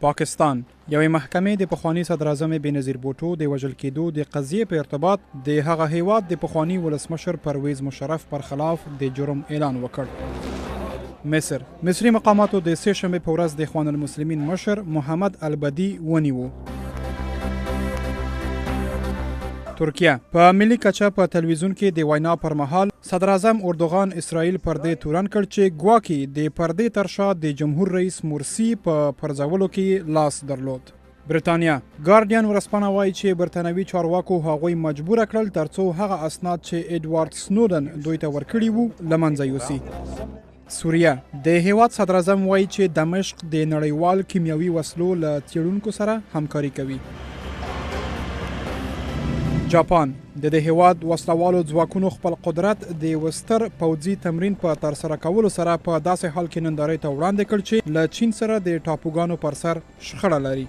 پاکستان یوې محکمې د پخواني صدراعظم بېنظیر بوټو د وژل کېدو د قضیې په ارتباط د هغه هیواد د پخواني ولسمشر پرویز مشرف پر خلاف د جرم اعلان وکړ. مصري مقاماتو د سې شنبې په ورځ د اخوان المسلمین مشر محمد البدی ونیو. ترکیه په ملي کچه په تلویزیون کې د وینا پر مهال صدراعظم اردوغان اسرائیل پردې تورن کړ چې ګواکې د پردې تر شا د جمهور رئیس مرسی په پرځولو کې لاس درلود. برټانیا ګارډین ورځپاڼه وایي چې برتانوي چارواکو هغوی مجبوره کړل ترڅو هغه اسناد چې ایډوارډ سنودن دوی ته ورکړي وو له منځه یوسي. سوریه د هیواد صدراعظم وایي چې دمشق د نړیوال کیمیاوي وسلو له څېړونکو سره همکاري کوي. جاپان د هیواد وسلوالو ځواکونو خپل قدرت د وستر پوځي تمرین په ترسره کولو سره په داسې حال کې نندارې ته وړاندې کړ چې له چین سره د ټاپوګانو پر سر شخړه لري.